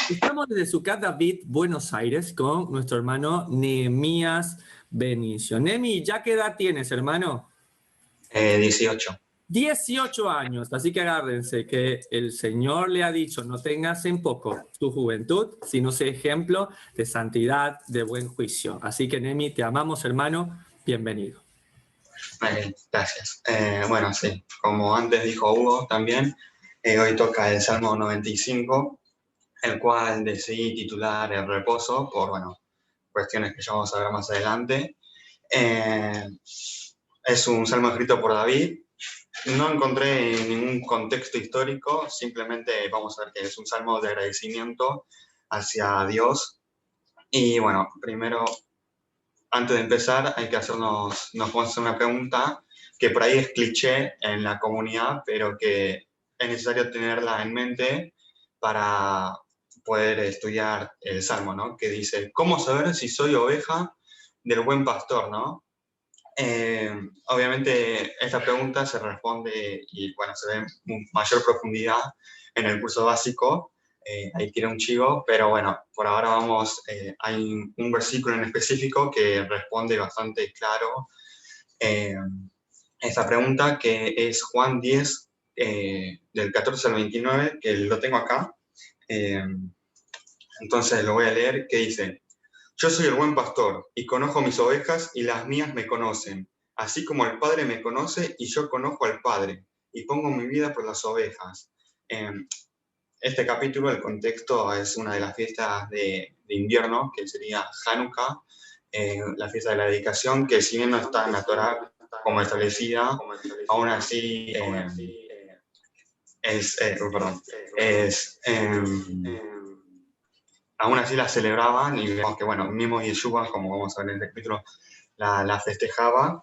Estamos desde Sucat David, Buenos Aires, con nuestro hermano Nehemías Benicio. Nemi, ¿ya qué edad tienes, hermano? 18. 18 años, así que agárrense que el Señor le ha dicho, no tengas en poco tu juventud, sino sé ejemplo de santidad, de buen juicio. Así que, Nemi, te amamos, hermano, bienvenido. Gracias. Bueno, sí, como antes dijo Hugo también, hoy toca el Salmo 95, el cual decidí titular El reposo por, bueno, cuestiones que ya vamos a ver más adelante. Es un salmo escrito por David. No encontré ningún contexto histórico, simplemente vamos a ver que es un salmo de agradecimiento hacia Dios. Y bueno, primero, antes de empezar, nos vamos a hacer una pregunta que por ahí es cliché en la comunidad, pero que es necesario tenerla en mente para poder estudiar el Salmo, ¿no? Que dice, ¿cómo saber si soy oveja del buen pastor, ¿no? Obviamente esta pregunta se responde y bueno, se ve en mayor profundidad en el curso básico, ahí tiene un chivo, pero bueno, por ahora hay un versículo en específico que responde bastante claro esta pregunta, que es Juan 10, del 14 al 29, que lo tengo acá. Entonces lo voy a leer, que dice: yo soy el buen pastor, y conozco mis ovejas, y las mías me conocen, así como el Padre me conoce, y yo conozco al Padre, y pongo mi vida por las ovejas. Este capítulo, el contexto es una de las fiestas de invierno, que sería Hanukkah, la fiesta de la dedicación, que si bien no está en la Torá como establecida, aún así aún así la celebraban, y vemos que, bueno, mismo Yeshua, como vamos a ver en el capítulo, la festejaba,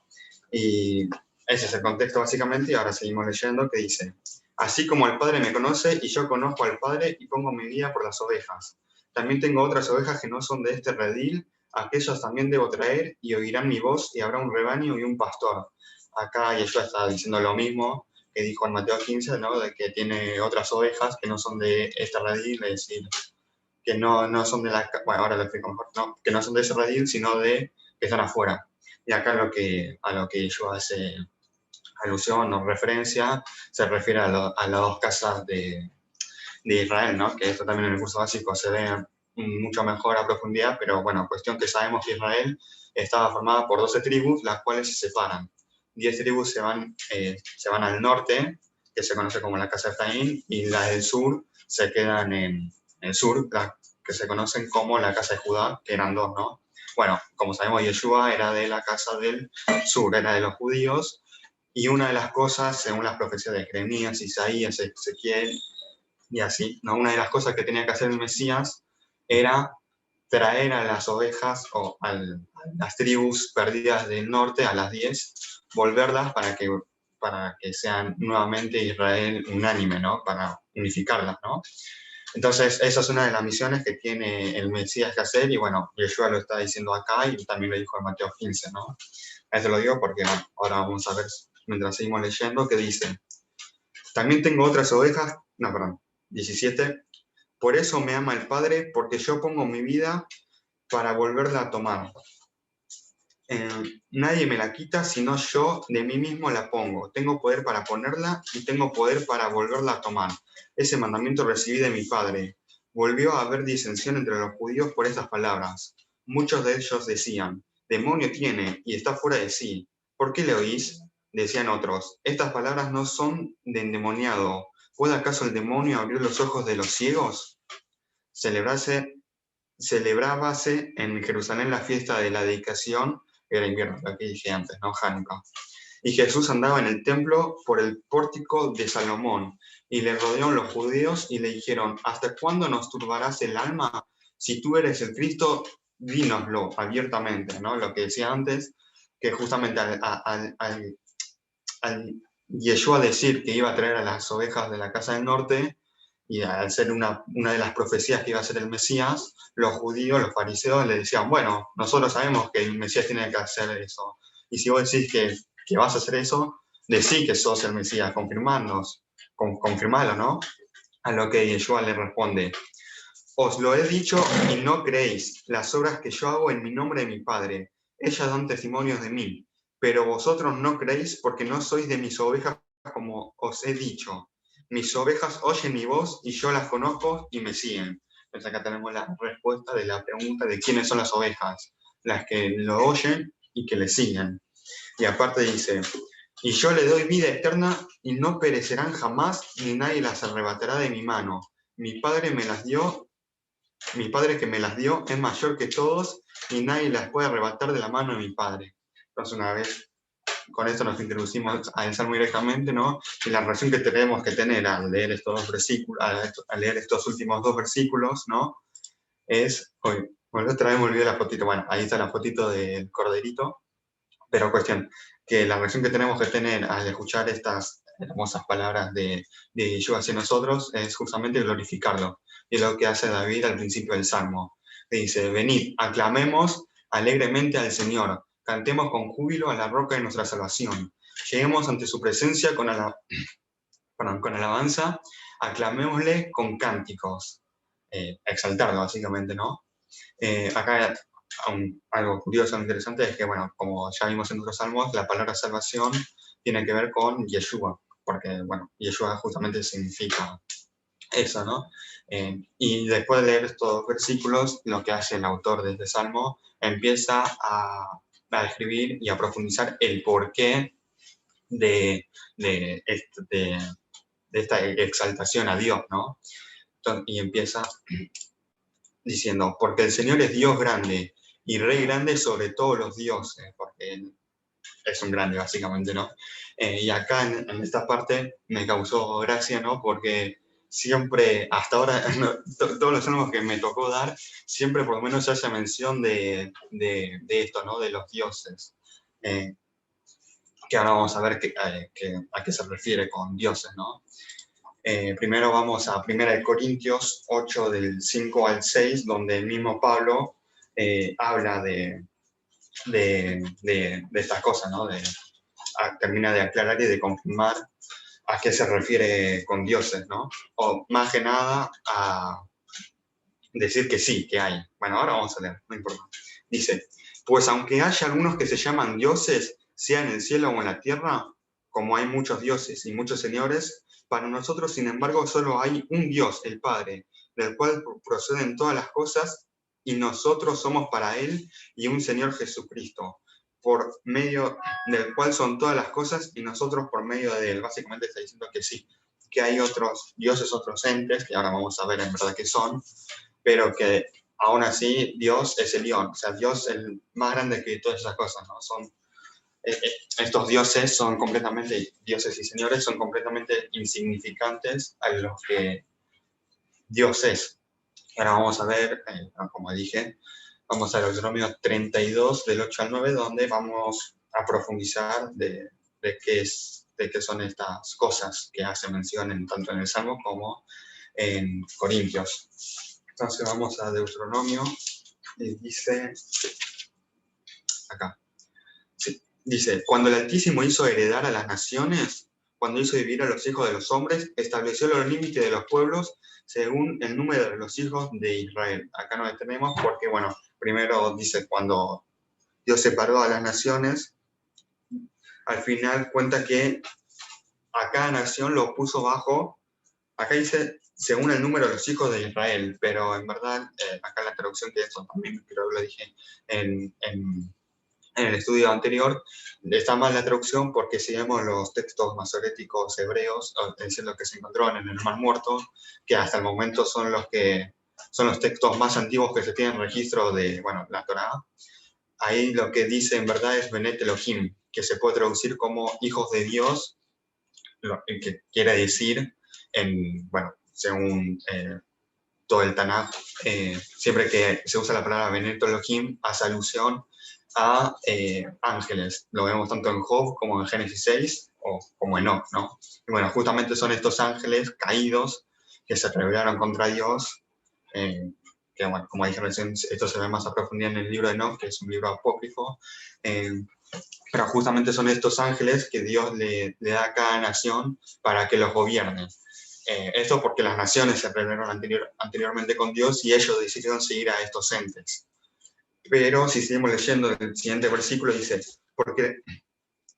y ese es el contexto básicamente, y ahora seguimos leyendo, que dice: así como el Padre me conoce, y yo conozco al Padre, y pongo mi vida por las ovejas. También tengo otras ovejas que no son de este redil, aquellas también debo traer, y oirán mi voz, y habrá un rebaño y un pastor. Acá Yeshua está diciendo lo mismo que dijo en Mateo 15, ¿no? De que tiene otras ovejas que no son de este redil, es decir, que no son de la... Bueno, ahora lo explico mejor, ¿no? Que no son de ese redil, sino de que están afuera. Y acá a lo que yo hace alusión o referencia, se refiere a las dos casas de Israel, ¿no? Que esto también en el curso básico se ve mucho mejor a profundidad, pero bueno, cuestión que sabemos que Israel estaba formada por 12 tribus, las cuales se separan. 10 tribus se van al norte, que se conoce como la casa de Efraín, y las del sur se quedan en el sur, que se conocen como la casa de Judá, que eran dos, ¿no? Bueno, como sabemos, Yeshua era de la casa del sur, era de los judíos, y una de las cosas, según las profecías de Jeremías, Isaías, Ezequiel, y así, ¿no? Una de las cosas que tenía que hacer el Mesías era traer a las ovejas o a las tribus perdidas del norte, a las 10, volverlas para que sean nuevamente Israel unánime, ¿no? Para unificarlas, ¿no? Entonces, esa es una de las misiones que tiene el Mesías que hacer, y bueno, Yeshua lo está diciendo acá, y también lo dijo en Mateo 15, ¿no? Esto lo digo porque, bueno, ahora vamos a ver, mientras seguimos leyendo, que dice: también tengo otras ovejas, 17, por eso me ama el Padre, porque yo pongo mi vida para volverla a tomar. Nadie me la quita, sino yo de mí mismo la pongo. Tengo poder para ponerla y tengo poder para volverla a tomar. Ese mandamiento recibí de mi Padre. Volvió a haber disensión entre los judíos por estas palabras. Muchos de ellos decían: demonio tiene y está fuera de sí. ¿Por qué le oís? Decían otros: estas palabras no son de endemoniado. ¿Puede acaso el demonio abrir los ojos de los ciegos? Celebrábase en Jerusalén la fiesta de la dedicación, era invierno, lo que dije antes, ¿no? Hanukkah. Y Jesús andaba en el templo por el pórtico de Salomón, y le rodearon los judíos y le dijeron: ¿hasta cuándo nos turbarás el alma? Si tú eres el Cristo, dínoslo abiertamente, ¿no? Lo que decía antes, que justamente al Yeshua decir que iba a traer a las ovejas de la casa del norte, y al ser una de las profecías que iba a ser el Mesías, los judíos, los fariseos, le decían: bueno, nosotros sabemos que el Mesías tiene que hacer eso, y si vos decís que vas a hacer eso, decí que sos el Mesías, confirmalo, ¿no? A lo que Yeshua le responde: os lo he dicho y no creéis. Las obras que yo hago en mi nombre de mi Padre, ellas dan testimonios de mí, pero vosotros no creéis porque no sois de mis ovejas, como os he dicho. Mis ovejas oyen mi voz y yo las conozco y me siguen. Entonces acá tenemos la respuesta de la pregunta de quiénes son las ovejas, las que lo oyen y que le siguen. Y aparte dice: y yo le doy vida eterna y no perecerán jamás, ni nadie las arrebatará de mi mano. Mi Padre me las dio, mi Padre que me las dio es mayor que todos y nadie las puede arrebatar de la mano de mi Padre. Entonces, una vez con esto nos introducimos al Salmo directamente, ¿no? Y la relación que tenemos que tener al leer estos dos versículos, al leer estos últimos dos versículos, ¿no? Es, bueno, otra vez me olvidé la fotito, bueno, ahí está la fotito del corderito, pero cuestión, que la reacción que tenemos que tener al escuchar estas hermosas palabras de Yeshua hacia nosotros es justamente glorificarlo. Y es lo que hace David al principio del Salmo. Que dice: venid, aclamemos alegremente al Señor, cantemos con júbilo a la roca de nuestra salvación. Lleguemos ante su presencia con alabanza, aclamémosle con cánticos. Exaltarlo, básicamente, ¿no? Acá algo curioso, interesante, es que, bueno, como ya vimos en otros salmos, la palabra salvación tiene que ver con Yeshua, porque, bueno, Yeshua justamente significa eso, ¿no? Y después de leer estos versículos, lo que hace el autor de este salmo, empieza a describir y a profundizar el porqué de, de, de esta exaltación a Dios, ¿no? Entonces, y empieza diciendo: porque el Señor es Dios grande y Rey grande sobre todos los dioses, porque Él es un grande, básicamente, ¿no? Y acá en esta parte me causó gracia, ¿no? Porque siempre, hasta ahora, no, todos los salmos que me tocó dar, siempre por lo menos se hace mención de esto, ¿no? De los dioses. Que ahora vamos a ver a qué se refiere con dioses, ¿no? Primero vamos a 1 Corintios 8, del 5 al 6, donde el mismo Pablo habla de estas cosas, ¿no? Termina de aclarar y de confirmar a qué se refiere con dioses, ¿no? O más que nada a decir que sí, que hay. Bueno, ahora vamos a leer, no importa. Dice: pues aunque haya algunos que se llaman dioses, sea en el cielo o en la tierra, como hay muchos dioses y muchos señores, para nosotros, sin embargo, solo hay un Dios, el Padre, del cual proceden todas las cosas, y nosotros somos para Él, y un Señor Jesucristo, por medio del cual son todas las cosas, y nosotros por medio de Él. Básicamente está diciendo que sí, que hay otros dioses, otros entes, que ahora vamos a ver en verdad qué son, pero que aún así Dios es el León, o sea, Dios es el más grande que todas esas cosas, ¿no? Estos dioses son completamente, dioses y señores, son completamente insignificantes a los que Dios es. Ahora vamos a ver, como dije, vamos a Deuteronomio 32, del 8 al 9, donde vamos a profundizar de qué son estas cosas que hace mención tanto en el Salmo como en Corintios. Entonces vamos a Deuteronomio y dice, acá, sí, dice: cuando el Altísimo hizo heredar a las naciones, cuando hizo vivir a los hijos de los hombres, estableció los límites de los pueblos según el número de los hijos de Israel. Acá nos detenemos porque, bueno, primero dice cuando Dios separó a las naciones, al final cuenta que a cada nación lo puso bajo, acá dice según el número de los hijos de Israel, pero en verdad, acá la traducción, que eso también creo que lo dije en el estudio anterior, está mal la traducción, porque si vemos los textos masoréticos hebreos, es decir, los que se encontraron en el Mar Muerto, que hasta el momento son los textos más antiguos que se tienen registro de, bueno, la Torá, ahí lo que dice en verdad es Benet Elohim, que se puede traducir como hijos de Dios, que quiere decir, bueno, según todo el Tanaj, siempre que se usa la palabra Benet Elohim, hace alusión a ángeles. Lo vemos tanto en Job como en Génesis 6, o como en Enoch, ¿no? Y bueno, justamente son estos ángeles caídos que se rebelaron contra Dios, que, bueno, como dije recién, esto se ve más a profundidad en el libro de Enoch, que es un libro apócrifo, pero justamente son estos ángeles que Dios le da a cada nación para que los gobierne. Esto porque las naciones se rebelaron anteriormente con Dios y ellos decidieron seguir a estos entes. Pero si seguimos leyendo el siguiente versículo, dice, porque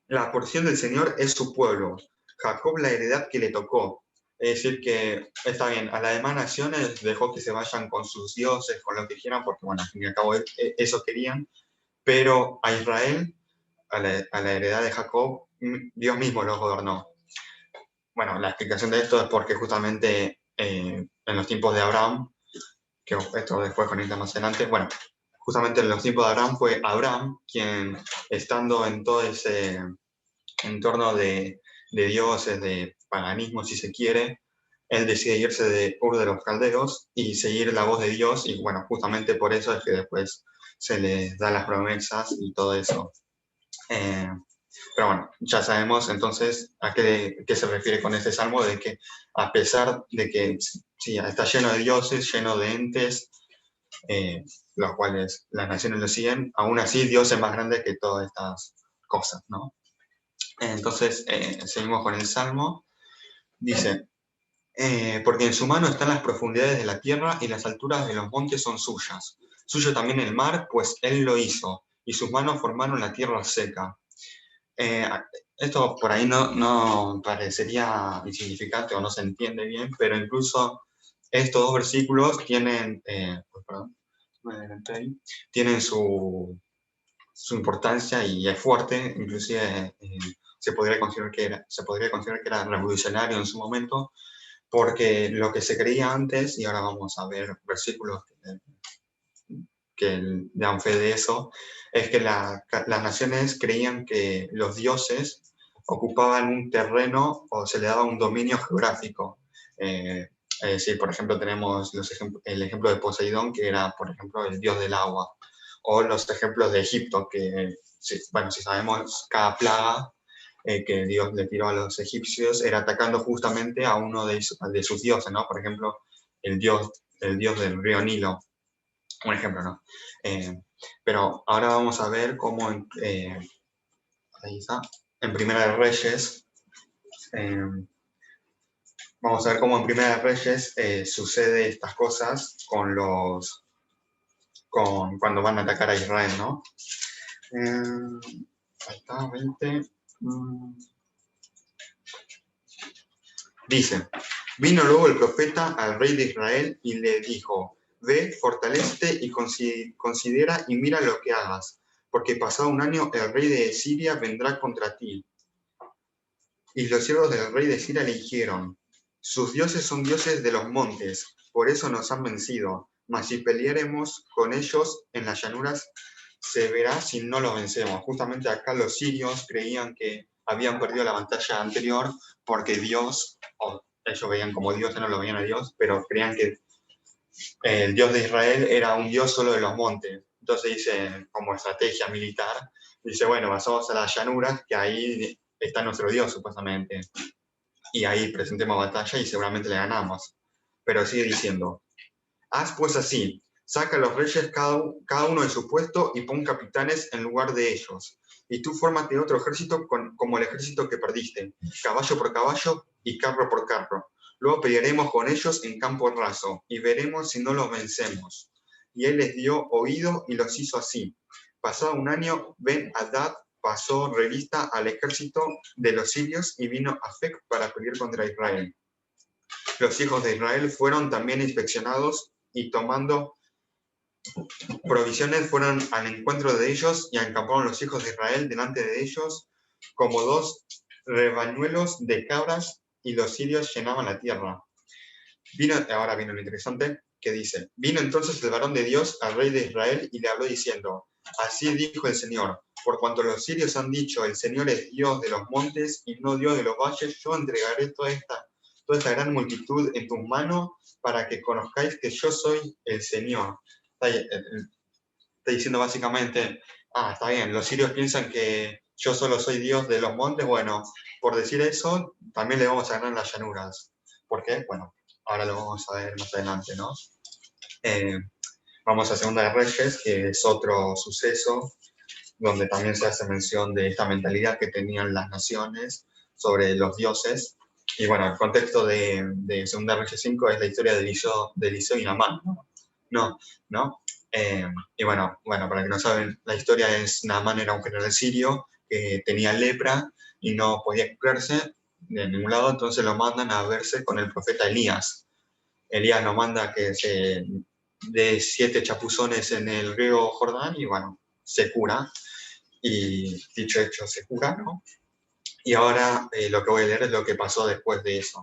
la porción del Señor es su pueblo, Jacob la heredad que le tocó. Es decir, que está bien, a las demás naciones dejó que se vayan con sus dioses, con lo que quieran, porque bueno, al fin y al cabo eso querían, pero a Israel, a la heredad de Jacob, Dios mismo los gobernó. Bueno, la explicación de esto es porque justamente en los tiempos de Abraham, que esto después conecta más adelante, bueno, justamente en los tiempos de Abraham fue Abraham quien, estando en todo ese entorno de dioses, de paganismo, si se quiere, él decide irse de Ur de los Caldeos y seguir la voz de Dios, y bueno, justamente por eso es que después se les da las promesas y todo eso. Pero bueno, ya sabemos entonces a qué se refiere con este salmo, de que a pesar de que sí, está lleno de dioses, lleno de entes, los cuales las naciones lo siguen, aún así Dios es más grande que todas estas cosas, ¿no? Entonces, seguimos con el salmo. Dice, porque en su mano están las profundidades de la tierra y las alturas de los montes son suyas. Suyo también el mar, pues él lo hizo, y sus manos formaron la tierra seca. Esto por ahí no parecería insignificante o no se entiende bien, pero incluso estos dos versículos tienen, tienen su importancia y es fuerte, inclusive se podría considerar que era revolucionario en su momento, porque lo que se creía antes, y ahora vamos a ver versículos que dan fe de eso, es que las naciones creían que los dioses ocupaban un terreno o se le daba un dominio geográfico. Es decir, por ejemplo, tenemos el ejemplo de Poseidón, que era, por ejemplo, el dios del agua, o los ejemplos de Egipto, que, bueno, si sabemos, cada plaga que Dios le tiró a los egipcios era atacando justamente a uno de sus dioses, ¿no? Por ejemplo, el dios del río Nilo, un ejemplo, ¿no? Pero ahora vamos a ver cómo ahí está, en Primera de Reyes, vamos a ver cómo en Primera de Reyes sucede estas cosas cuando van a atacar a Israel, ¿no? Ahí está, 20. Dice, vino luego el profeta al rey de Israel y le dijo, ve, fortalécete y considera y mira lo que hagas, porque pasado un año el rey de Siria vendrá contra ti. Y los siervos del rey de Siria le dijeron, sus dioses son dioses de los montes, por eso nos han vencido, mas si peleáremos con ellos en las llanuras, se verá si no los vencemos. Justamente acá los sirios creían que habían perdido la batalla anterior porque Dios, o ellos veían como Dios, no lo veían a Dios, pero creían que el Dios de Israel era un Dios solo de los montes. Entonces dice, como estrategia militar, dice, bueno, pasamos a las llanuras, que ahí está nuestro Dios supuestamente, y ahí presentemos batalla y seguramente le ganamos. Pero sigue diciendo, haz pues así, saca a los reyes cada uno de su puesto y pon capitanes en lugar de ellos. Y tú fórmate otro ejército como el ejército que perdiste, caballo por caballo y carro por carro. Luego pelearemos con ellos en campo raso y veremos si no los vencemos. Y él les dio oído y los hizo así. Pasado un año, Ben-Hadad pasó revista al ejército de los sirios y vino a Afec para pelear contra Israel. Los hijos de Israel fueron también inspeccionados y tomando provisiones fueron al encuentro de ellos y acamparon los hijos de Israel delante de ellos como dos rebañuelos de cabras y los sirios llenaban la tierra. Ahora viene lo interesante que dice, vino entonces el varón de Dios al rey de Israel y le habló diciendo, así dijo el Señor, por cuanto los sirios han dicho, el Señor es Dios de los montes y no Dios de los valles, yo entregaré toda esta gran multitud en tus manos para que conozcáis que yo soy el Señor. Está diciendo básicamente, está bien, los sirios piensan que yo solo soy Dios de los montes, bueno, por decir eso, también le vamos a ganar las llanuras. ¿Por qué? Bueno, ahora lo vamos a ver más adelante, ¿no? Vamos a Segunda de Reyes, que es otro suceso donde también se hace mención de esta mentalidad que tenían las naciones sobre los dioses. Y bueno, el contexto de Segunda Reyes 5 es la historia de Eliseo y Naamán, ¿no? Y bueno, para que no saben, la historia es, Naamán era un general sirio que tenía lepra y no podía curarse de ningún lado, entonces lo mandan a verse con el profeta Elías. Elías lo manda que se dé 7 chapuzones en el río Jordán y bueno, se cura. Y dicho hecho, se cura, ¿no? Y ahora lo que voy a leer es lo que pasó después de eso.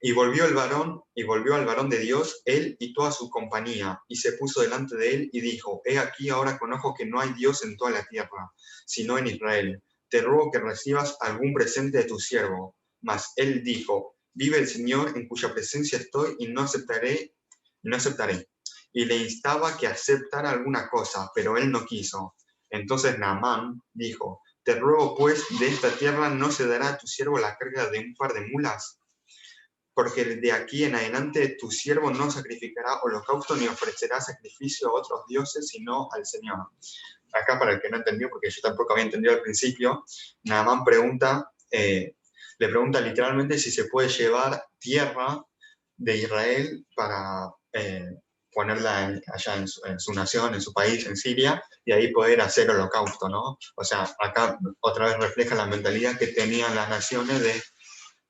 Y volvió al varón de Dios, él y toda su compañía, y se puso delante de él y dijo, he aquí ahora conozco que no hay Dios en toda la tierra, sino en Israel. Te ruego que recibas algún presente de tu siervo. Mas él dijo, vive el Señor en cuya presencia estoy y no aceptaré. Y le instaba que aceptara alguna cosa, pero él no quiso. Entonces Naamán dijo, te ruego pues, de esta tierra no se dará a tu siervo la carga de un par de mulas, porque de aquí en adelante tu siervo no sacrificará holocausto ni ofrecerá sacrificio a otros dioses, sino al Señor. Acá, para el que no entendió, porque yo tampoco había entendido al principio, Naamán le pregunta literalmente si se puede llevar tierra de Israel para ponerla allá en su nación, en su país, en Siria, y ahí poder hacer holocausto, ¿no? O sea, acá otra vez refleja la mentalidad que tenían las naciones de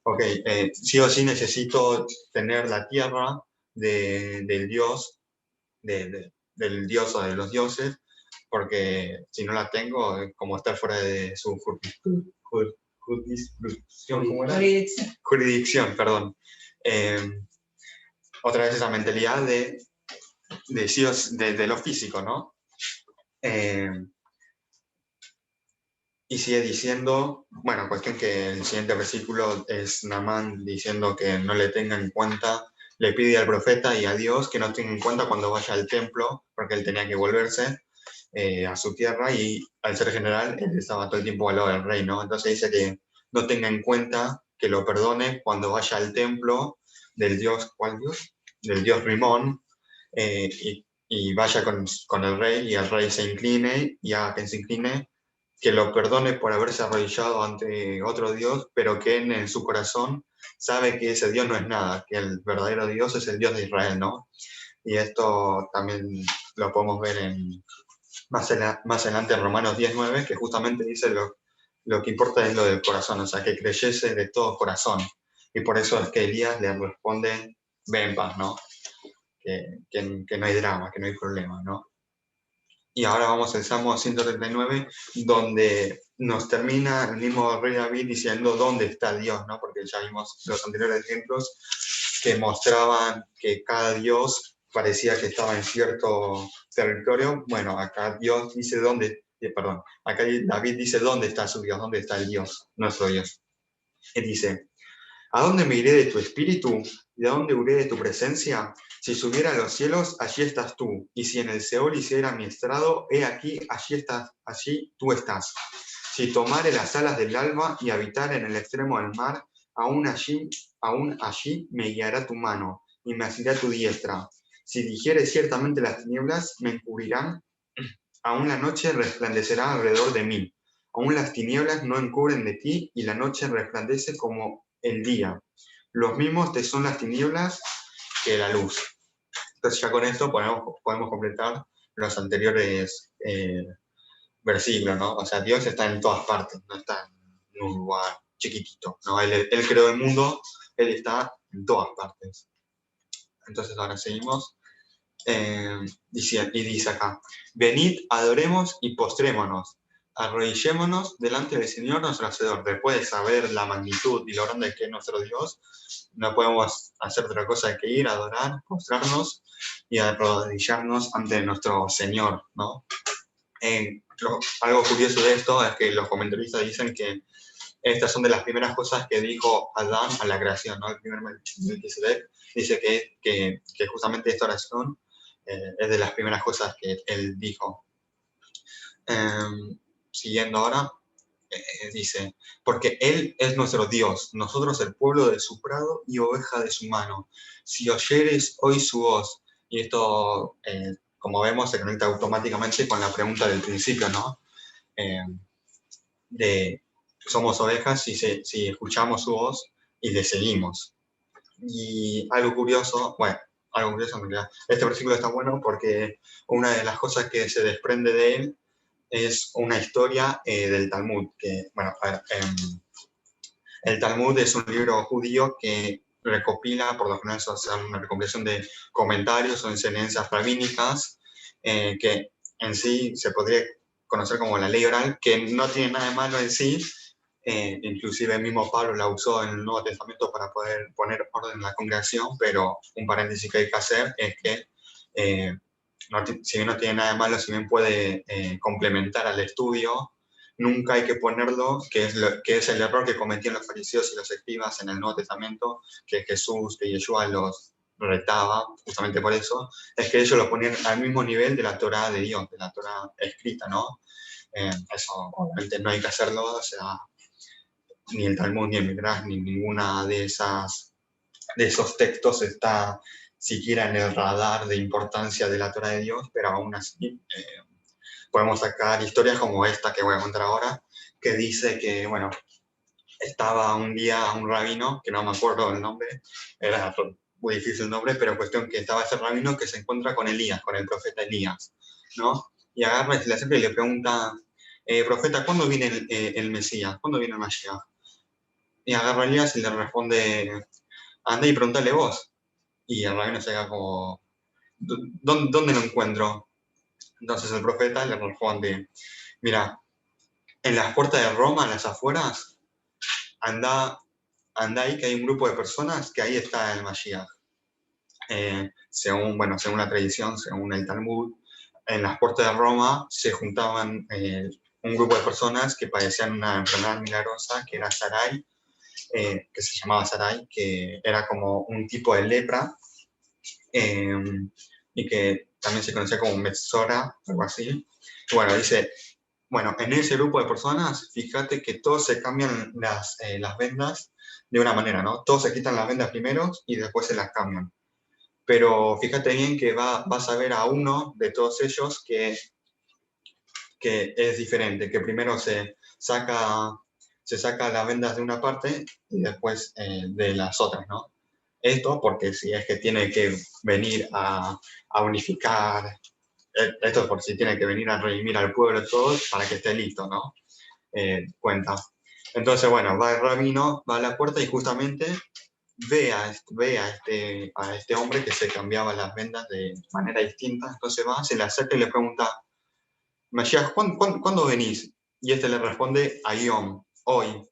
ok, sí o sí necesito tener la tierra del Dios, del Dios o de los dioses, porque si no la tengo, es como estar fuera de su jurisdicción, ¿cómo era? Jurisdicción, perdón. Otra vez esa mentalidad de lo físico, ¿no? Y sigue diciendo, bueno, cuestión que el siguiente versículo es Naamán diciendo que no le tenga en cuenta, le pide al profeta y a Dios que no tenga en cuenta cuando vaya al templo, porque él tenía que volverse a su tierra y al ser general, él estaba todo el tiempo al lado del rey, ¿no? Entonces dice que no tenga en cuenta, que lo perdone cuando vaya al templo del Dios, ¿cuál Dios? Del Dios Rimón, y vaya con el rey y el rey se incline y haga que se incline, que lo perdone por haberse arrodillado ante otro Dios, pero que en su corazón sabe que ese Dios no es nada, que el verdadero Dios es el Dios de Israel, ¿no? Y esto también lo podemos ver más adelante en Romanos 19, que justamente dice lo que importa es lo del corazón, o sea, que creyese de todo corazón. Y por eso es que Elías le responde, ve en paz, ¿no? Que no hay drama, que no hay problema, ¿no? Y ahora vamos al Salmo 139, donde nos termina el mismo rey David diciendo dónde está Dios, ¿no? Porque ya vimos los anteriores ejemplos que mostraban que cada Dios parecía que estaba en cierto territorio. Bueno, acá Dios dice acá David dice dónde está su Dios, dónde está el Dios, nuestro Dios. Él dice, ¿a dónde me iré de tu espíritu? ¿De dónde huiré de tu presencia? Si subiera a los cielos, allí estás tú. Y si en el Seol hiciera mi estrado, he aquí, allí tú estás. Si tomare las alas del alba y habitar en el extremo del mar, aún allí me guiará tu mano y me asirá tu diestra. Si dijere ciertamente las tinieblas, me encubrirán, aún la noche resplandecerá alrededor de mí. Aún las tinieblas no encubren de ti y la noche resplandece como el día. Los mismos te son las tinieblas que la luz. Entonces ya con esto podemos completar los anteriores versículos, ¿no? O sea, Dios está en todas partes, no está en un lugar chiquitito, ¿no? Él creó el mundo, Él está en todas partes. Entonces ahora seguimos. Dice acá, venid, adoremos y postrémonos, arrodillémonos delante del Señor nuestro Hacedor. Después de saber la magnitud y lo grande que es nuestro Dios, no podemos hacer otra cosa que ir a adorar, postrarnos y arrodillarnos ante nuestro Señor, ¿no? Algo curioso de esto es que los comentaristas dicen que estas son de las primeras cosas que dijo Adán a la creación, ¿no? El primer Melquisedec dice que justamente esta oración es de las primeras cosas que él dijo. Siguiendo ahora, dice, porque Él es nuestro Dios, nosotros el pueblo de su prado y oveja de su mano. Si oyeres hoy su voz, y esto, como vemos, se conecta automáticamente con la pregunta del principio, ¿no? De somos ovejas si escuchamos su voz, y le seguimos. Y algo curioso en realidad, este versículo está bueno porque una de las cosas que se desprende de él es una historia del Talmud, que, bueno, a ver, el Talmud es un libro judío que recopila, por lo general, una recopilación de comentarios o enseñanzas rabínicas que en sí se podría conocer como la ley oral, que no tiene nada de malo en sí. Inclusive el mismo Pablo la usó en el Nuevo Testamento para poder poner orden en la congregación, pero un paréntesis que hay que hacer es que si bien no tiene nada de malo, si bien puede complementar al estudio, nunca hay que ponerlo, que es el error que cometían los fariseos y los escribas en el Nuevo Testamento, que Jesús, que Yeshua los retaba, justamente por eso, es que ellos lo ponían al mismo nivel de la Torá de Dios, de la Torá escrita, ¿no? Eso obviamente no hay que hacerlo, o sea, ni el Talmud, ni el Midrash, ni ninguna de esos textos está siquiera en el radar de importancia de la Torá de Dios, pero aún así podemos sacar historias como esta que voy a contar ahora, que dice que, bueno, estaba un día un rabino, que no me acuerdo el nombre, era muy difícil el nombre, pero cuestión que estaba ese rabino que se encuentra con Elías, con el profeta Elías, ¿no? Y agarra y se le acerca y le pregunta, profeta, ¿cuándo viene el Mesías? ¿Cuándo viene el Mashiach? Y agarra a Elías y le responde, anda y pregúntale vos. Y el rabino se queda como, ¿dónde lo encuentro? Entonces el profeta le responde, mira, en las puertas de Roma, en las afueras, anda ahí que hay un grupo de personas que ahí está el Mashiach. Según la tradición, según el Talmud, en las puertas de Roma se juntaban un grupo de personas que padecían una enfermedad milagrosa que era Sarai, que se llamaba Sarai, que era como un tipo de lepra, y que también se conocía como Metzora, algo así. Y bueno, dice, bueno, en ese grupo de personas, fíjate que todos se cambian las vendas de una manera, ¿no? Todos se quitan las vendas primero y después se las cambian. Pero fíjate bien que vas a ver a uno de todos ellos que es diferente, que primero se saca las vendas de una parte y después de las otras, ¿no? Esto porque si es que tiene que venir a unificar, esto por si tiene que venir a redimir al pueblo todos para que esté listo, ¿no? Cuenta. Entonces, bueno, va el rabino, va a la puerta y justamente ve a este hombre que se cambiaba las vendas de manera distinta. Entonces va, se le acerca y le pregunta, Mashiach, ¿cuándo venís? Y este le responde, Ayom, hoy.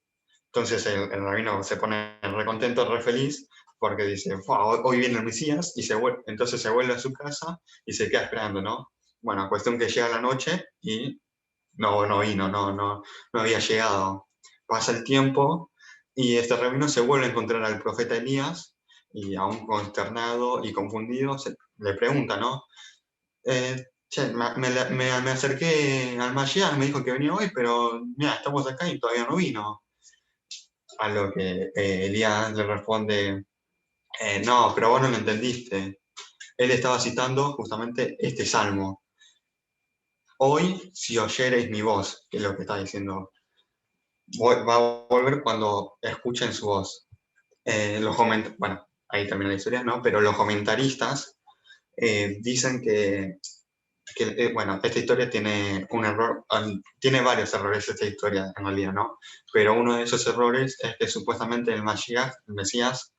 Entonces el rabino se pone re contento, re feliz, porque dice, hoy viene el Mesías, y entonces se vuelve a su casa y se queda esperando, ¿no? Bueno, cuestión que llega la noche y no vino, no había llegado. Pasa el tiempo y este rabino se vuelve a encontrar al profeta Elías y aún consternado y confundido le pregunta, ¿no? Che, me acerqué al Mashiach, me dijo que venía hoy, pero mira, estamos acá y todavía no vino. A lo que Elías le responde, no, pero vos no lo entendiste. Él estaba citando justamente este salmo. Hoy, si oyereis mi voz, que es lo que está diciendo, va a volver cuando escuchen su voz. Bueno, ahí termina la historia, ¿no? Pero los comentaristas dicen bueno, esta historia tiene un error, tiene varios errores esta historia en realidad, ¿no? Pero uno de esos errores es que supuestamente el Mashiach, el Mesías,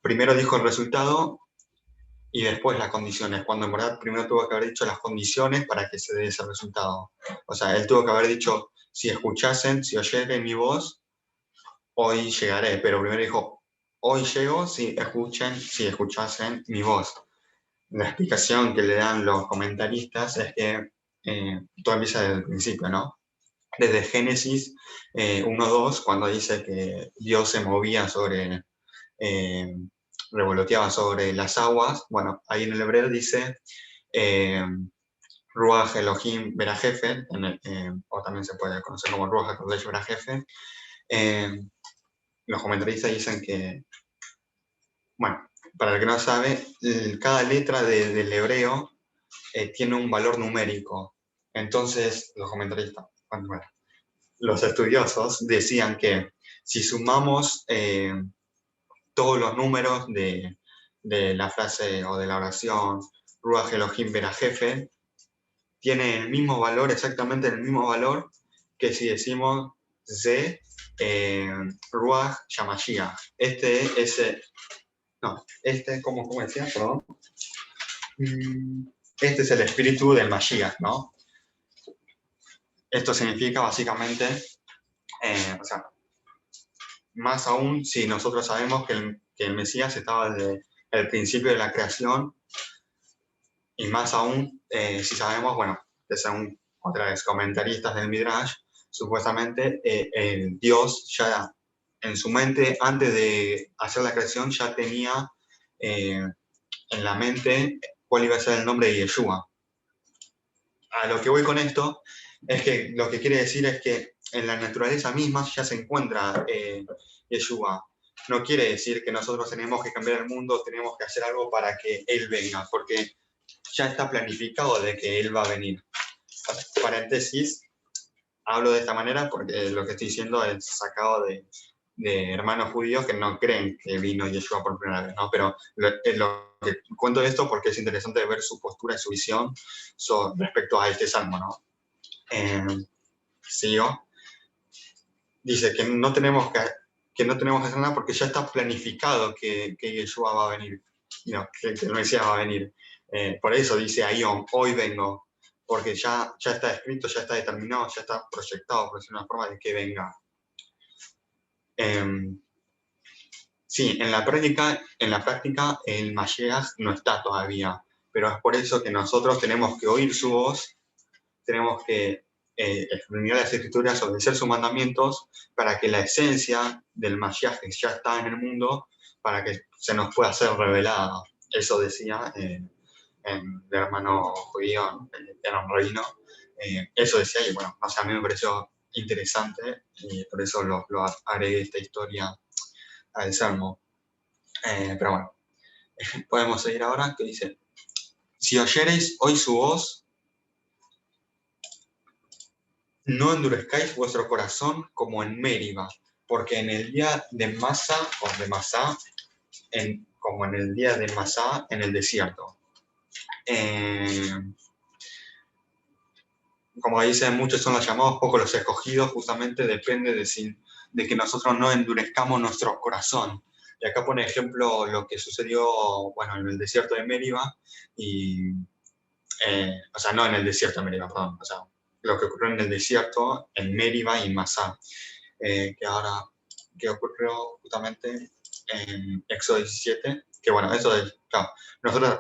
primero dijo el resultado y después las condiciones, cuando en verdad primero tuvo que haber dicho las condiciones para que se dé ese resultado. O sea, él tuvo que haber dicho, si oyeren mi voz, hoy llegaré, pero primero dijo, hoy llego si escuchasen mi voz. La explicación que le dan los comentaristas es que todo empieza desde el principio, ¿no? Desde Génesis 1:2, cuando dice que Dios se movía revoloteaba sobre las aguas, bueno, ahí en el hebreo dice Ruach Elohim Berajefe, o también se puede conocer como Ruach Kodesh Berajefe. Los comentaristas dicen que, bueno, para el que no sabe, cada letra del hebreo tiene un valor numérico. Entonces, los comentaristas, bueno, los estudiosos decían que si sumamos todos los números de la frase o de la oración Ruach Elohim Berajefe tiene el mismo valor, exactamente el mismo valor que si decimos Ze Ruach Yamashiach. ¿Cómo decía? Perdón. Este es el espíritu del Mashiach, ¿no? Esto significa básicamente, o sea, más aún si nosotros sabemos que el Mesías estaba desde el principio de la creación, y más aún si sabemos, bueno, que según otra vez comentaristas del Midrash, supuestamente el Dios ya en su mente, antes de hacer la creación, ya tenía en la mente cuál iba a ser el nombre de Yeshua. A lo que voy con esto es que lo que quiere decir es que en la naturaleza misma ya se encuentra Yeshua. No quiere decir que nosotros tenemos que cambiar el mundo, tenemos que hacer algo para que Él venga, porque ya está planificado de que Él va a venir. Paréntesis, hablo de esta manera porque lo que estoy diciendo es sacado de hermanos judíos que no creen que vino Yeshua por primera vez, ¿no? Pero lo que cuento esto porque es interesante ver su postura y su visión respecto a este salmo, ¿no? Sigo. Dice que no tenemos que hacer nada porque ya está planificado que Yeshua va a venir, no, que el Mesías va a venir. Por eso dice Ayom, hoy vengo, porque ya está escrito, ya está determinado, ya está proyectado, por decirlo de una forma, de que venga. Sí, en la práctica el Mashiach no está todavía, pero es por eso que nosotros tenemos que oír su voz, tenemos que escudriñar las Escrituras, obedecer sus mandamientos, para que la esencia del Mashiach que ya está en el mundo, para que se nos pueda ser revelada. Eso decía el hermano judío, era un rabino, eso decía, y bueno, o sea, a mí me pareció interesante, y por eso lo agregué esta historia al Salmo. Pero bueno, podemos seguir ahora, que dice, si oyereis hoy su voz, no endurezcáis vuestro corazón como en Meriba, porque en el día de Masá, como en el día de Masá en el desierto. Como dicen, muchos son los llamados, pocos los escogidos, justamente depende de que nosotros no endurezcamos nuestro corazón. Y acá pone ejemplo lo que sucedió, bueno, en el desierto de Meriba, o sea, no en el desierto de Meriba, perdón, o sea, lo que ocurrió en el desierto, en Meriba y Masá, que ocurrió justamente en Éxodo 17, que bueno, eso es, claro,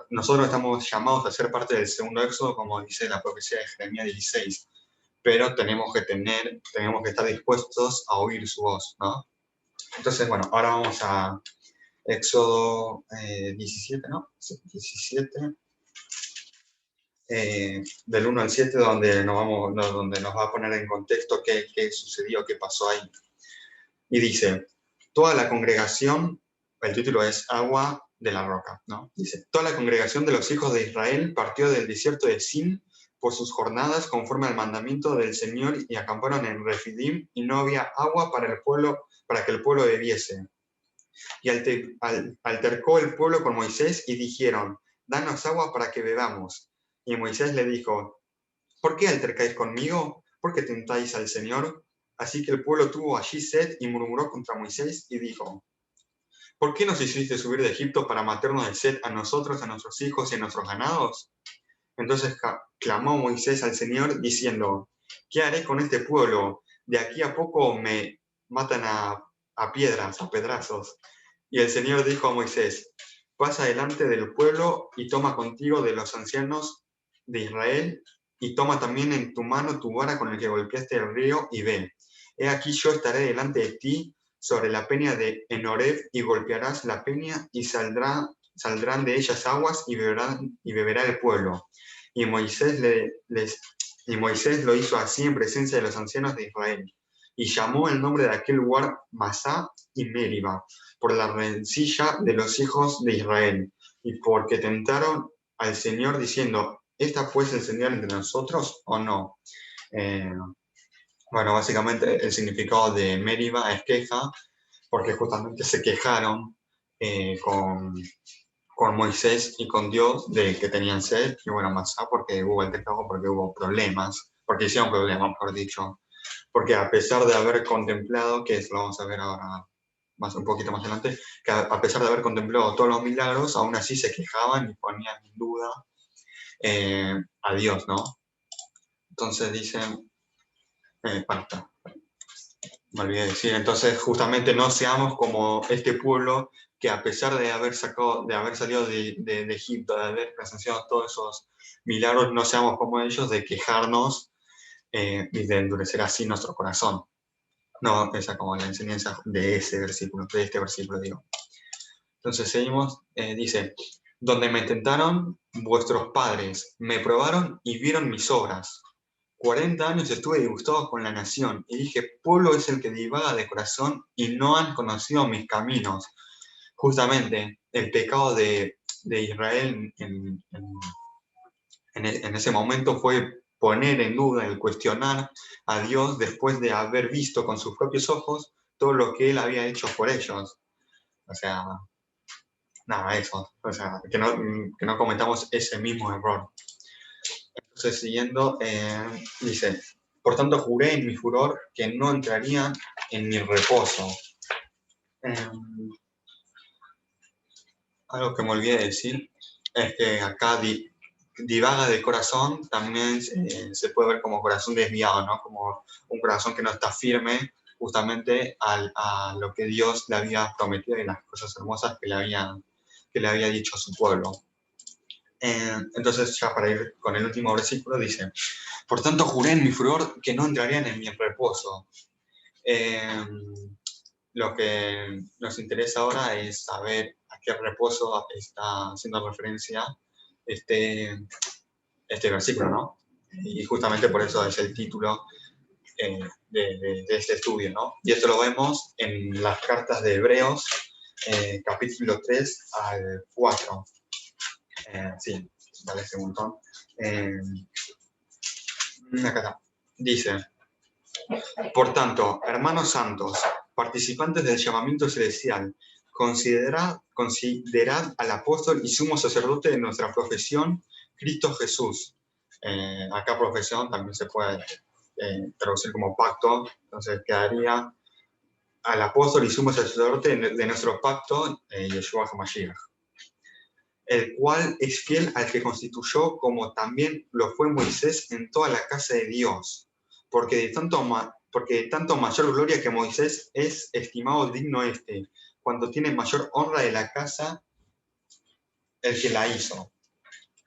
nosotros estamos llamados a ser parte del segundo Éxodo, como dice la profecía de Jeremías 16, pero tenemos que estar dispuestos a oír su voz, ¿no? Entonces, bueno, ahora vamos a Éxodo 17, ¿no? 17. Del 1 al 7, donde nos va a poner en contexto qué sucedió, qué pasó ahí. Y dice, toda la congregación, el título es Agua de la Roca, ¿no? Dice, toda la congregación de los hijos de Israel partió del desierto de Sin por sus jornadas conforme al mandamiento del Señor y acamparon en Refidim y no había agua para que el pueblo bebiese. Y altercó el pueblo con Moisés y dijeron, danos agua para que bebamos. Y Moisés le dijo, ¿por qué altercáis conmigo? ¿Por qué tentáis al Señor? Así que el pueblo tuvo allí sed y murmuró contra Moisés y dijo, ¿por qué nos hiciste subir de Egipto para matarnos de sed a nosotros, a nuestros hijos y a nuestros ganados? Entonces clamó Moisés al Señor diciendo, ¿qué haré con este pueblo? De aquí a poco me matan a piedras, a pedrazos. Y el Señor dijo a Moisés, pasa delante del pueblo y toma contigo de los ancianos de Israel y toma también en tu mano tu vara con el que golpeaste el río y ve. He aquí yo estaré delante de ti sobre la peña de Enoreb y golpearás la peña y saldrán de ellas aguas y beberá el pueblo. Y Moisés lo hizo así en presencia de los ancianos de Israel. Y llamó el nombre de aquel lugar Masá y Meriba, por la rencilla de los hijos de Israel, y porque tentaron al Señor diciendo, ¿esta pues el Señor entre nosotros o no? Bueno, básicamente el significado de Meriba es queja, porque justamente se quejaron con Moisés y con Dios de que tenían sed, y bueno, Masá porque hubo altercado, porque hubo problemas, porque hicieron problemas, mejor dicho. Porque a pesar de haber contemplado, que eso lo vamos a ver ahora un poquito más adelante, que a pesar de haber contemplado todos los milagros, aún así se quejaban y ponían en duda a Dios, ¿no? Entonces dicen, falta, me olvidé de decir, entonces justamente no seamos como este pueblo que a pesar de haber salido de Egipto, de haber presenciado todos esos milagros, no seamos como ellos de quejarnos y de endurecer así nuestro corazón. No, esa es como la enseñanza de ese versículo, de este versículo, digo. Entonces seguimos, dice, donde me tentaron vuestros padres, me probaron y vieron mis obras. 40 años estuve disgustado con la nación y dije, pueblo es el que divaga de corazón y no han conocido mis caminos. Justamente el pecado de Israel en ese momento fue poner en duda, el cuestionar a Dios después de haber visto con sus propios ojos todo lo que Él había hecho por ellos. O sea, nada, eso. O sea, que no cometamos ese mismo error. Entonces, siguiendo, dice, por tanto juré en mi furor que no entrarían en mi reposo. Algo que me olvidé de decir es que acá divaga de corazón también se puede ver como corazón desviado, ¿no? Como un corazón que no está firme justamente a lo que Dios le había prometido y las cosas hermosas que le había dicho a su pueblo. Entonces, ya para ir con el último versículo, dice, por tanto juré en mi furor que no entrarían en mi reposo. Lo que nos interesa ahora es saber a qué reposo está haciendo referencia este versículo, ¿no? Y justamente por eso es el título de este estudio, ¿no? Y esto lo vemos en las cartas de Hebreos, capítulo 3 al 4. Sí, vale, ese montón. Acá está. Dice, por tanto, hermanos santos, participantes del llamamiento celestial, considerad al apóstol y sumo sacerdote de nuestra profesión, Cristo Jesús. Acá profesión también se puede traducir como pacto, entonces quedaría al apóstol y sumo sacerdote de nuestro pacto, Yeshua HaMashiach, el cual es fiel al que constituyó, como también lo fue Moisés en toda la casa de Dios, porque de tanto mayor gloria que Moisés es estimado digno cuando tiene mayor honra de la casa el que la hizo.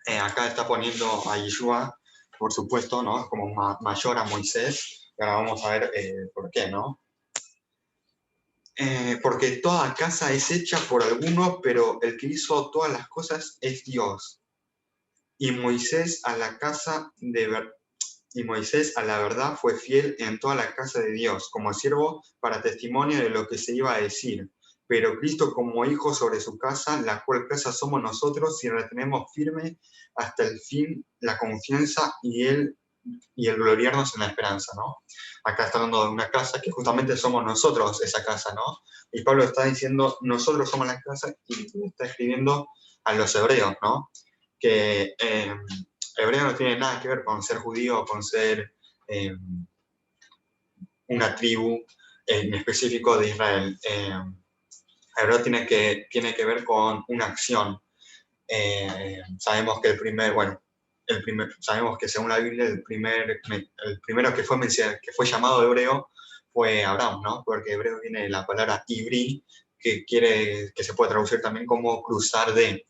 Acá está poniendo a Yeshua, por supuesto, ¿no? Como mayor a Moisés, y ahora vamos a ver por qué, ¿no? Porque toda casa es hecha por alguno, pero el que hizo todas las cosas es Dios. Y Moisés a la verdad fue fiel en toda la casa de Dios, como siervo para testimonio de lo que se iba a decir. Pero Cristo como hijo sobre su casa, la cual casa somos nosotros, si retenemos firme hasta el fin la confianza y el gloriarnos en la esperanza, ¿no? Acá está hablando de una casa que justamente somos nosotros esa casa, ¿no? Y Pablo está diciendo, nosotros somos la casa, y está escribiendo a los hebreos, ¿no? Que hebreo no tiene nada que ver con ser judío o con ser una tribu en específico de Israel. Hebreo tiene que ver con una acción. Sabemos que sabemos que según la Biblia el primero que fue llamado hebreo fue Abraham, ¿no? Porque hebreo viene de la palabra ibrí, que se puede traducir también como cruzar de.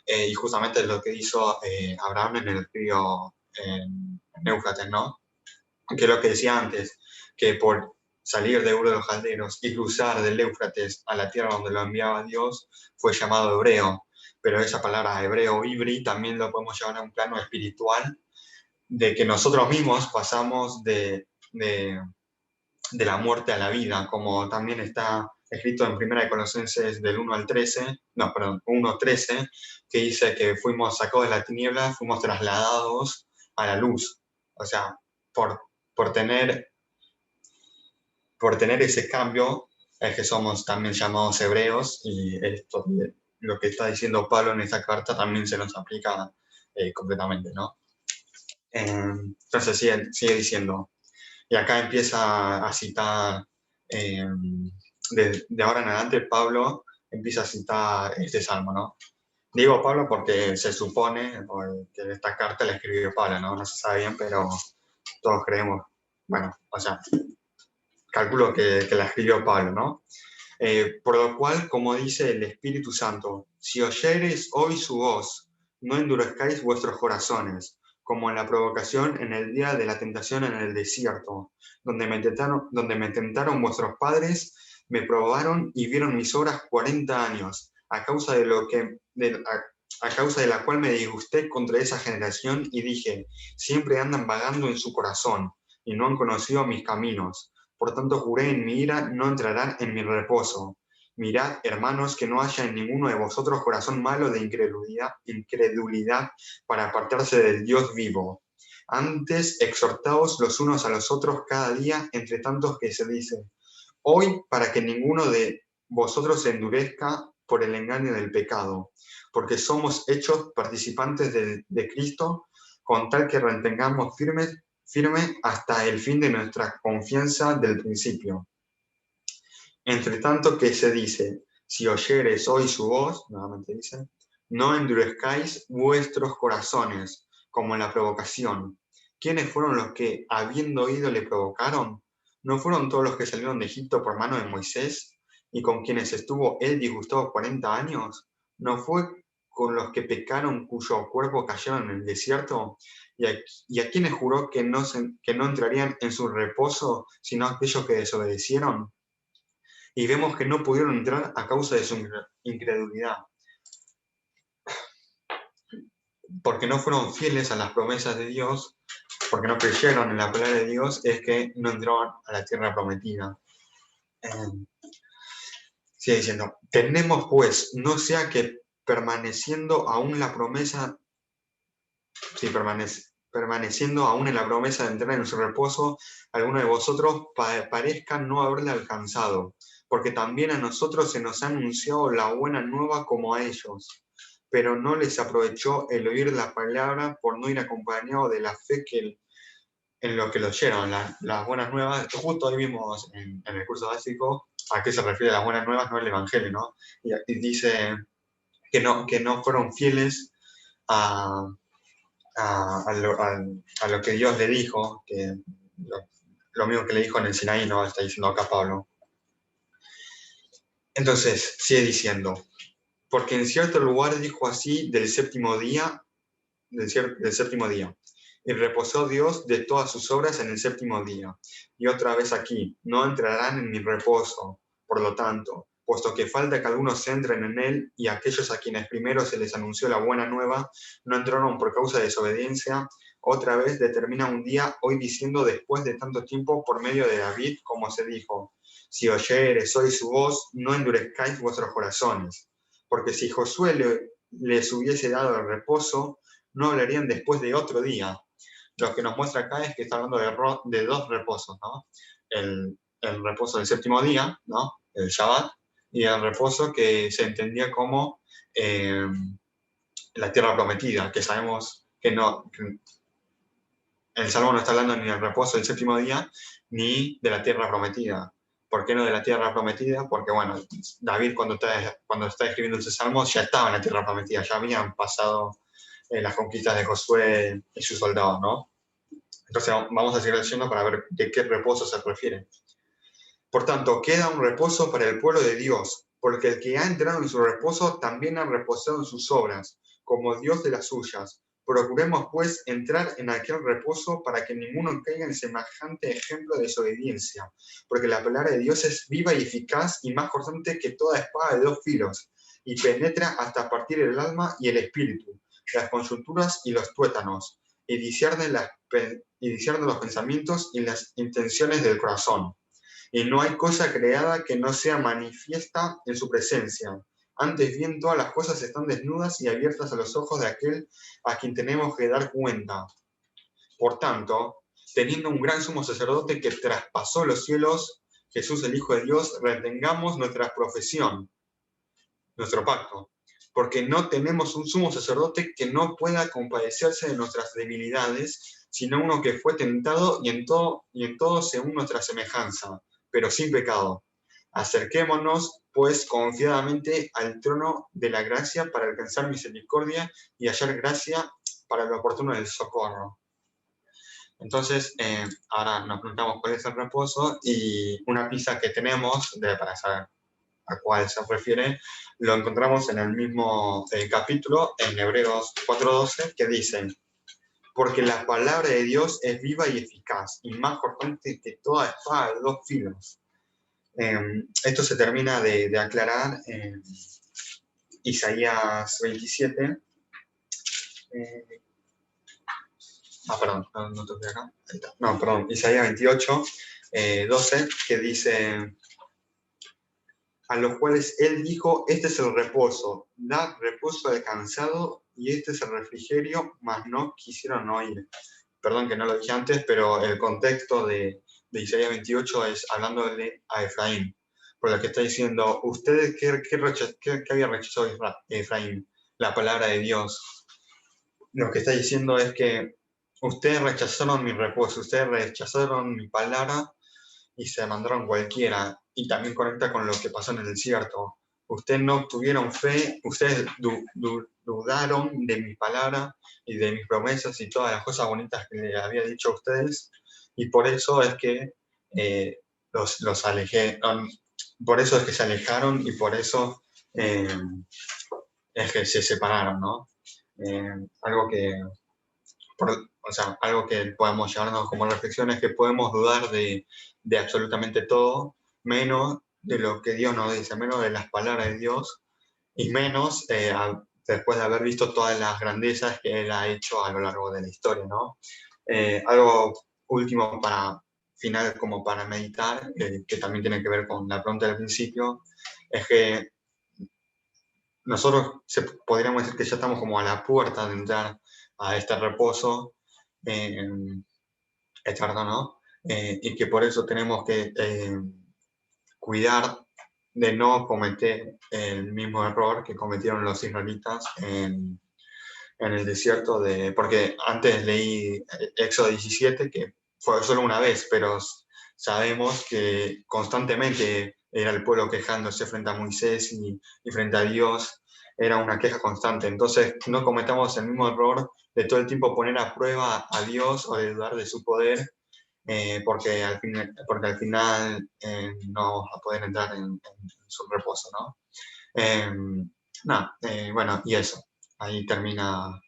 Y justamente es lo que hizo Abraham en el río Éufrates, ¿no? Que es lo que decía antes, que por salir de Ur de los Calderos y cruzar del Éufrates a la tierra donde lo enviaba Dios, fue llamado hebreo. Pero esa palabra hebreo, ibrí, también lo podemos llevar a un plano espiritual, de que nosotros mismos pasamos de la muerte a la vida, como también está escrito en 1 Colosenses del 1:13, que dice que fuimos sacados de la tiniebla, fuimos trasladados a la luz. O sea, por tener ese cambio, es que somos también llamados hebreos y esto, lo que está diciendo Pablo en esta carta también se nos aplica completamente, ¿no? Entonces sigue diciendo, y acá empieza a citar, de ahora en adelante Pablo empieza a citar este salmo, ¿no? Digo Pablo porque se supone que esta carta la escribió Pablo, ¿no? No se sabe bien, pero todos creemos, bueno, o sea, calculo que la escribió Pablo, ¿no? Por lo cual, como dice el Espíritu Santo, si oyereis hoy su voz, no endurezcáis vuestros corazones, como en la provocación en el día de la tentación en el desierto, donde me tentaron vuestros padres, me probaron y vieron mis obras 40 años, a causa a causa de la cual me disgusté contra esa generación y dije, siempre andan vagando en su corazón y no han conocido mis caminos. Por tanto, juré en mi ira, no entrarán en mi reposo. Mirad, hermanos, que no haya en ninguno de vosotros corazón malo de incredulidad para apartarse del Dios vivo. Antes, exhortaos los unos a los otros cada día, entre tantos que se dice, hoy para que ninguno de vosotros se endurezca por el engaño del pecado, porque somos hechos participantes de Cristo, con tal que retengamos firme hasta el fin de nuestra confianza del principio. Entre tanto que se dice, si oyeres hoy su voz, nuevamente dice, no endurezcáis vuestros corazones, como en la provocación. ¿Quiénes fueron los que, habiendo oído, le provocaron? ¿No fueron todos los que salieron de Egipto por mano de Moisés, y con quienes estuvo él disgustado 40 años? ¿No fue con los que pecaron cuyo cuerpo cayeron en el desierto? ¿Y a quienes juró que no entrarían en su reposo, sino aquellos que desobedecieron? Y vemos que no pudieron entrar a causa de su incredulidad, porque no fueron fieles a las promesas de Dios, porque no creyeron en la palabra de Dios, es que no entraban a la tierra prometida. Sigue diciendo, tenemos pues, no sea que permaneciendo aún la promesa, permaneciendo aún en la promesa de entrar en su reposo, alguno de vosotros parezca no haberle alcanzado, porque también a nosotros se nos ha anunciado la buena nueva como a ellos, pero no les aprovechó el oír la palabra por no ir acompañado de la fe en lo que lo oyeron, las buenas nuevas. Justo hoy vimos en el curso básico a qué se refiere las buenas nuevas, no el evangelio, ¿no? Y dice que no fueron fieles a lo que Dios le dijo, que lo mismo que le dijo en el Sinaí, ¿no? Está diciendo acá Pablo. Entonces, sigue diciendo, porque en cierto lugar dijo así del séptimo día, y reposó Dios de todas sus obras en el séptimo día. Y otra vez aquí, no entrarán en mi reposo, por lo tanto, puesto que falta que algunos entren en él, y aquellos a quienes primero se les anunció la buena nueva no entraron por causa de desobediencia, otra vez determina un día hoy diciendo después de tanto tiempo por medio de David, como se dijo, si oyeres hoy su voz, no endurezcáis vuestros corazones, porque si Josué les hubiese dado el reposo, no hablarían después de otro día. Lo que nos muestra acá es que está hablando de dos reposos, ¿no? El reposo del séptimo día, ¿no? El Shabbat, y el reposo que se entendía como la tierra prometida, que sabemos que no, que el Salmo no está hablando ni del reposo del séptimo día, ni de la tierra prometida. ¿Por qué no de la tierra prometida? Porque, bueno, David cuando está escribiendo ese Salmo ya estaba en la tierra prometida, ya habían pasado las conquistas de Josué y sus soldados, ¿no? Entonces vamos a seguir leyendo para ver de qué reposo se refiere. Por tanto, queda un reposo para el pueblo de Dios, porque el que ha entrado en su reposo también ha reposado en sus obras, como Dios de las suyas. Procuremos, pues, entrar en aquel reposo para que ninguno caiga en semejante ejemplo de desobediencia, porque la palabra de Dios es viva y eficaz y más cortante que toda espada de dos filos, y penetra hasta partir el alma y el espíritu, las coyunturas y los tuétanos, y discierne los pensamientos y las intenciones del corazón. Y no hay cosa creada que no sea manifiesta en su presencia. Antes bien, todas las cosas están desnudas y abiertas a los ojos de aquel a quien tenemos que dar cuenta. Por tanto, teniendo un gran sumo sacerdote que traspasó los cielos, Jesús el Hijo de Dios, retengamos nuestra profesión, nuestro pacto, porque no tenemos un sumo sacerdote que no pueda compadecerse de nuestras debilidades, sino uno que fue tentado y en todo según nuestra semejanza, pero sin pecado. Acerquémonos, pues, confiadamente al trono de la gracia para alcanzar misericordia y hallar gracia para lo oportuno del socorro. Entonces, ahora nos preguntamos cuál es el reposo y una pista que tenemos para saber a cuál se refiere, lo encontramos en el mismo capítulo, en Hebreos 4:12, que dice: porque la palabra de Dios es viva y eficaz, y más cortante que toda espada de dos filos. Esto se termina de aclarar en Isaías 27. Perdón, no toqué acá. Ahí está. No, perdón, Isaías 28, 12, que dice: a los cuales él dijo, este es el reposo, da reposo al cansado, y este es el refrigerio, mas no quisieron oír. Perdón que no lo dije antes, pero el contexto de Isaías 28 es hablándole a Efraín, por lo que está diciendo, ¿ustedes qué había rechazado Efraín? La palabra de Dios. Lo que está diciendo es que ustedes rechazaron mi reposo, ustedes rechazaron mi palabra, y se mandaron cualquiera, y también conecta con lo que pasó en el desierto. Ustedes no tuvieron fe, ustedes dudaron de mi palabra y de mis promesas y todas las cosas bonitas que les había dicho a ustedes, y por eso es que los alejé, por eso es que se alejaron y por eso es que se separaron, ¿no? Algo que algo que podemos llevarnos como reflexión es que podemos dudar de absolutamente todo, menos de lo que Dios nos dice, menos de las palabras de Dios, y menos después de haber visto todas las grandezas que Él ha hecho a lo largo de la historia, ¿no? Algo último para final, como para meditar, que también tiene que ver con la pregunta del principio, es que nosotros podríamos decir que ya estamos como a la puerta de entrar a este reposo eterno, ¿no? Y que por eso tenemos que cuidar de no cometer el mismo error que cometieron los israelitas en el desierto, porque antes leí Éxodo 17, que fue solo una vez, pero sabemos que constantemente era el pueblo quejándose frente a Moisés y frente a Dios, era una queja constante. Entonces no cometamos el mismo error de todo el tiempo poner a prueba a Dios o de dudar de su poder, porque al final no vamos a poder entrar en su reposo, ¿no? Bueno, y eso. Ahí termina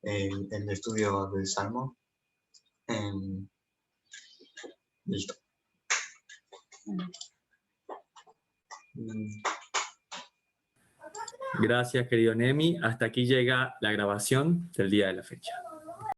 el estudio del Salmo. Listo. Gracias, querido Nemi. Hasta aquí llega la grabación del día de la fecha.